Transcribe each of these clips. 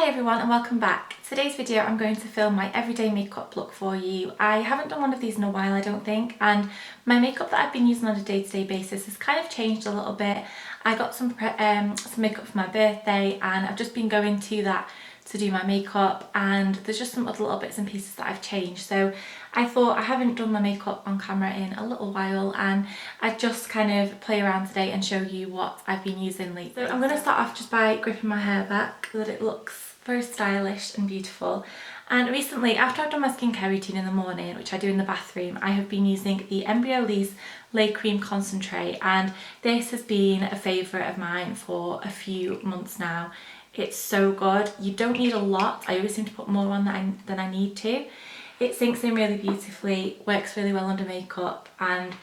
Hi everyone and welcome back. Today's video I'm going to film my everyday makeup look for you. I haven't done one of these in a while I don't think, and my makeup that I've been using on a day-to-day basis has kind of changed a little bit. I got some makeup for my birthday and I've just been going to that to do my makeup, and there's just some other little bits and pieces that I've changed. So I thought I haven't done my makeup on camera in a little while and I'd just kind of play around today and show you what I've been using lately. So I'm going to start off just by gripping my hair back so that it looks very stylish and beautiful. And recently, after I've done my skincare routine in the morning, which I do in the bathroom, I have been using the Embryolisse Lait Cream Concentrate, and this has been a favourite of mine for a few months now. It's so good. You don't need a lot. I always seem to put more on than I need to. It sinks in really beautifully, works really well under makeup, and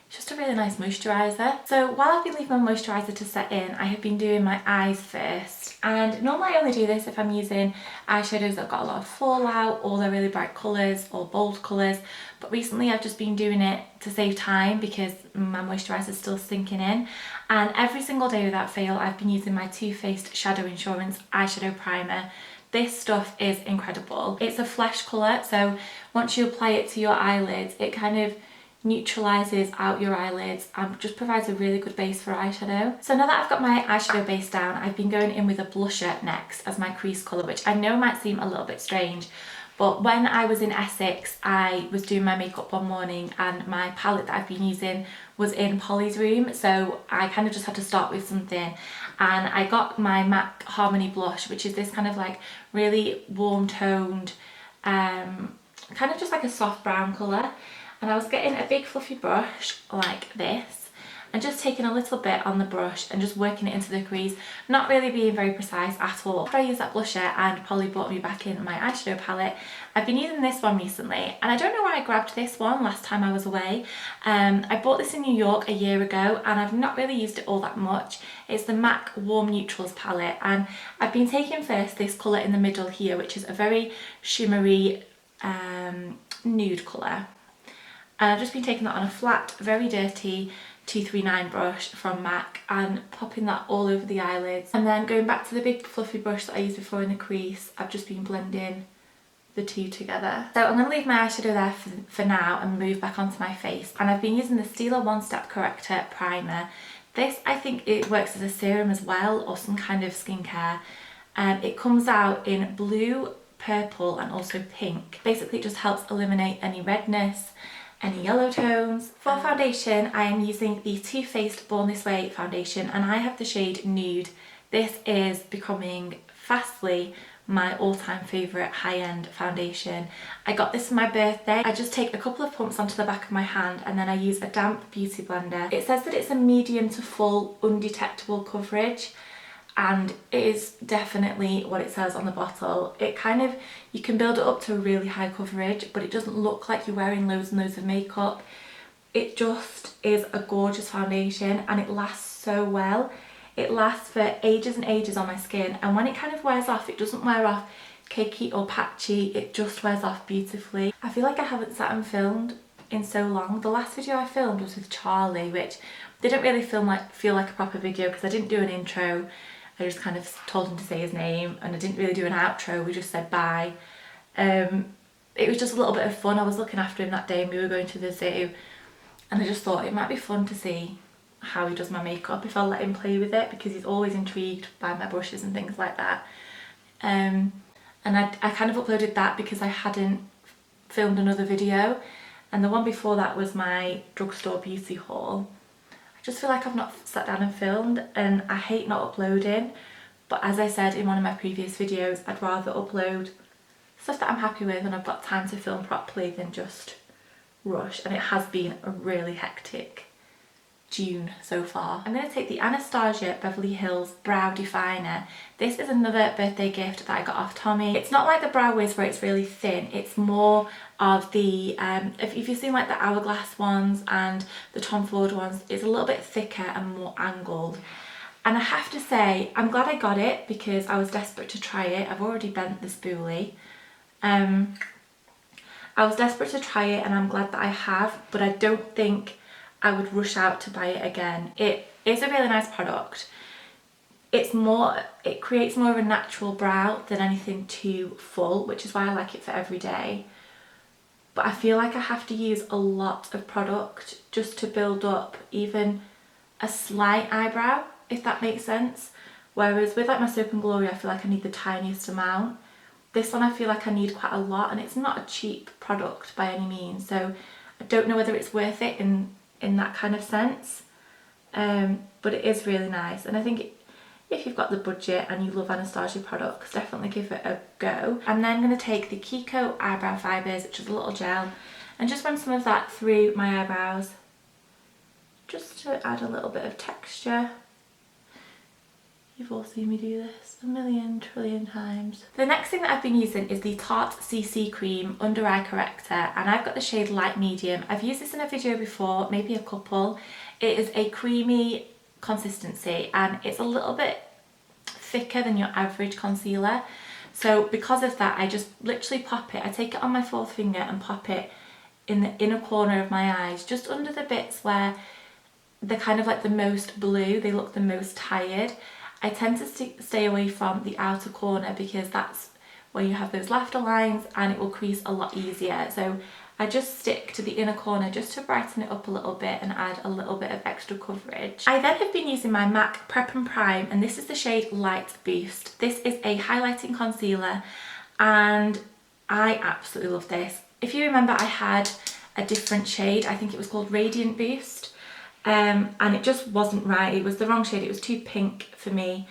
it's just a really nice moisturiser. So while I've been leaving my moisturiser to set in, I have been doing my eyes first. And normally I only do this if I'm using eyeshadows that have got a lot of fallout, or they're really bright colours or bold colours. But recently I've just been doing it to save time because my moisturiser is still sinking in. And every single day without fail, I've been using my Too Faced Shadow Insurance eyeshadow primer. This stuff is incredible. It's a flesh colour, so once you apply it to your eyelids, it kind of neutralises out your eyelids and just provides a really good base for eyeshadow. So now that I've got my eyeshadow base down, I've been going in with a blusher next as my crease colour, which I know might seem a little bit strange, but when I was in Essex, I was doing my makeup one morning and my palette that I've been using was in Polly's room, so I kind of just had to start with something, and I got my MAC Harmony blush, which is this kind of like really warm toned, kind of just like a soft brown colour. And I was getting a big fluffy brush like this and just taking a little bit on the brush and just working it into the crease, not really being very precise at all. After I used that blusher and Polly brought me back in my eyeshadow palette, I've been using this one recently, and I don't know where I grabbed this one last time I was away. I bought this in New York a year ago and I've not really used it all that much. It's the MAC Warm Neutrals palette, and I've been taking first this colour in the middle here, which is a very shimmery nude colour. And I've just been taking that on a flat, very dirty 239 brush from MAC and popping that all over the eyelids. And then going back to the big fluffy brush that I used before in the crease, I've just been blending the two together. So I'm going to leave my eyeshadow there for now and move back onto my face. And I've been using the Stila One Step Corrector Primer. This, I think it works as a serum as well, or some kind of skincare. It comes out in blue, purple and also pink. Basically it just helps eliminate any redness, any yellow tones. For foundation, I am using the Too Faced Born This Way foundation, and I have the shade Nude. This is becoming fastly my all-time favourite high-end foundation. I got this for my birthday. I just take a couple of pumps onto the back of my hand and then I use a damp beauty blender. It says that it's a medium to full undetectable coverage, and it is definitely what it says on the bottle. It kind of, you can build it up to a really high coverage, but it doesn't look like you're wearing loads and loads of makeup. It just is a gorgeous foundation and it lasts so well. It lasts for ages and ages on my skin, and when it kind of wears off, it doesn't wear off cakey or patchy, it just wears off beautifully. I feel like I haven't sat and filmed in so long. The last video I filmed was with Charlie, which didn't really feel like a proper video because I didn't do an intro. I just kind of told him to say his name and I didn't really do an outro, we just said bye. It was just a little bit of fun. I was looking after him that day and we were going to the zoo, and I just thought it might be fun to see how he does my makeup if I'll let him play with it, because he's always intrigued by my brushes and things like that. And I kind of uploaded that because I hadn't filmed another video, and the one before that was my drugstore beauty haul. Just feel like I've not sat down and filmed, and I hate not uploading, but as I said in one of my previous videos, I'd rather upload stuff that I'm happy with and I've got time to film properly than just rush, and it has been a really hectic June so far. I'm going to take the Anastasia Beverly Hills Brow Definer. This is another birthday gift that I got off Tommy. It's not like the Brow Wiz where it's really thin, it's more of the, if you've seen like the Hourglass ones and the Tom Ford ones, it's a little bit thicker and more angled. And I have to say, I'm glad I got it because I was desperate to try it. I've already bent the spoolie. I was desperate to try it and I'm glad that I have, but I don't think I would rush out to buy it again. It is a really nice product. it creates more of a natural brow than anything too full, which is why I like it for every day. But I feel like I have to use a lot of product just to build up even a slight eyebrow, if that makes sense. Whereas with like my Soap and Glory, I feel like I need the tiniest amount. This one I feel like I need quite a lot, and it's not a cheap product by any means, so I don't know whether it's worth it in that kind of sense. But it is really nice, and I think if you've got the budget and you love Anastasia products, definitely give it a go. I'm then going to take the Kiko Eyebrow Fibers, which is a little gel, and just run some of that through my eyebrows, just to add a little bit of texture. You've all seen me do this a million trillion times. The next thing that I've been using is the Tarte CC Cream Under Eye Corrector, and I've got the shade Light Medium. I've used this in a video before, maybe a couple. It is a creamy consistency, and it's a little bit thicker than your average concealer. So because of that, I just literally pop it. I take it on my fourth finger and pop it in the inner corner of my eyes, just under the bits where they're kind of like the most blue, they look the most tired. I tend to stay away from the outer corner because that's where you have those laughter lines and it will crease a lot easier. So I just stick to the inner corner just to brighten it up a little bit and add a little bit of extra coverage. I then have been using my MAC Prep and Prime, and this is the shade Light Boost. This is a highlighting concealer and I absolutely love this. If you remember, I had a different shade, I think it was called Radiant Boost. And it just wasn't right, it was the wrong shade, it was too pink for me.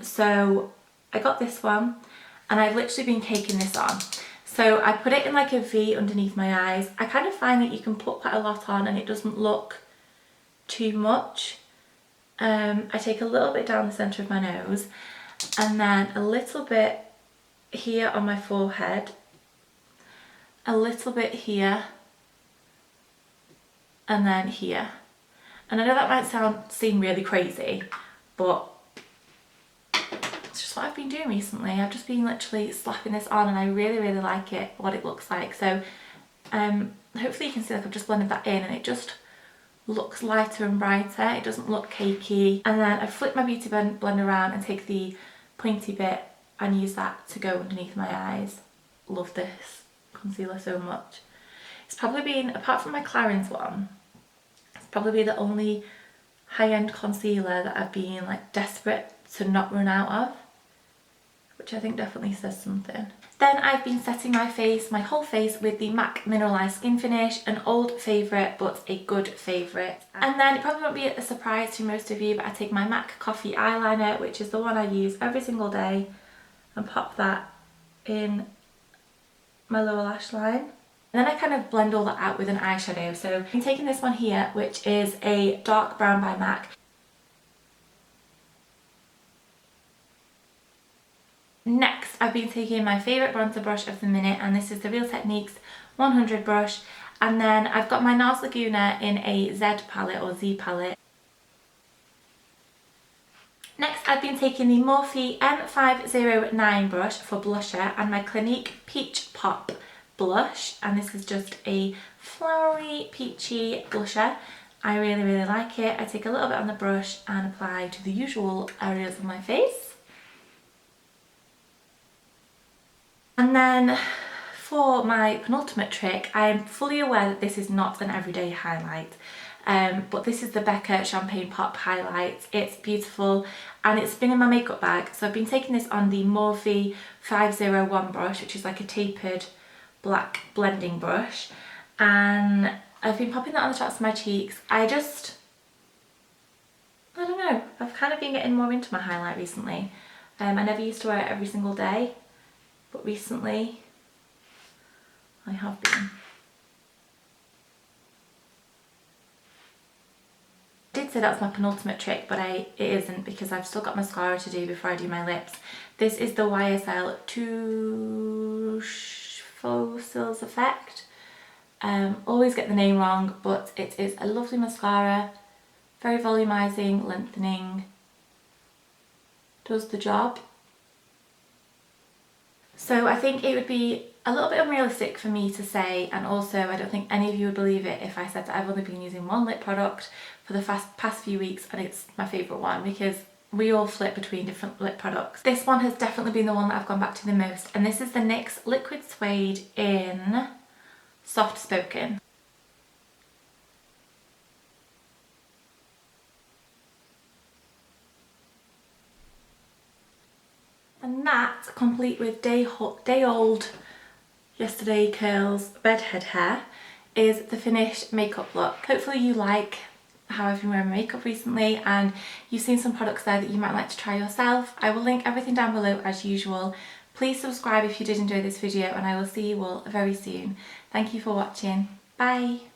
So I got this one and I've literally been caking this on. So I put it in like a V underneath my eyes. I kind of find that you can put quite a lot on and it doesn't look too much. I take a little bit down the centre of my nose and then a little bit here on my forehead, a little bit here, and then here. And I know that might seem really crazy, but it's just what I've been doing recently. I've just been literally slapping this on and I really, really like it, what it looks like. So hopefully you can see like I've just blended that in and it just looks lighter and brighter. It doesn't look cakey. And then I flip my beauty blend around and take the pointy bit and use that to go underneath my eyes. Love this concealer so much. It's probably been, apart from my Clarins one, probably the only high-end concealer that I've been like desperate to not run out of, which I think definitely says something. Then I've been setting my face, my whole face, with the MAC Mineralized Skin Finish, an old favourite but a good favourite. And then it probably won't be a surprise to most of you, but I take my MAC Coffee eyeliner, which is the one I use every single day, and pop that in my lower lash line. And then I kind of blend all that out with an eyeshadow. So I'm taking this one here, which is a dark brown by MAC. Next, I've been taking my favourite bronzer brush of the minute, and this is the Real Techniques 100 brush. And then I've got my NARS Laguna in a Z palette or Z palette. Next, I've been taking the Morphe M509 brush for blusher and my Clinique Peach Pop blush, and this is just a flowery peachy blusher. I really, really like it. I take a little bit on the brush and apply to the usual areas of my face. And then for my penultimate trick, I am fully aware that this is not an everyday highlight, but this is the Becca Champagne Pop highlight. It's beautiful and it's been in my makeup bag, so I've been taking this on the Morphe 501 brush, which is like a tapered black blending brush, and I've been popping that on the tops of my cheeks. I don't know, I've kind of been getting more into my highlight recently. I never used to wear it every single day, but recently I have been. I did say that's my penultimate trick, but it isn't, because I've still got mascara to do before I do my lips. This is the YSL Touche Faux Effect. Always get the name wrong, but it is a lovely mascara, very volumizing, lengthening, does the job. So I think it would be a little bit unrealistic for me to say, and also I don't think any of you would believe it if I said that I've only been using one lip product for the past few weeks and it's my favourite one, because we all flip between different lip products. This one has definitely been the one that I've gone back to the most, and this is the NYX Liquid Suede in Soft Spoken. And that, complete with day old, yesterday curls, bedhead hair, is the finished makeup look. Hopefully you like how I've been wearing my makeup recently and you've seen some products there that you might like to try yourself. I will link everything down below as usual. Please subscribe if you did enjoy this video, and I will see you all very soon. Thank you for watching. Bye!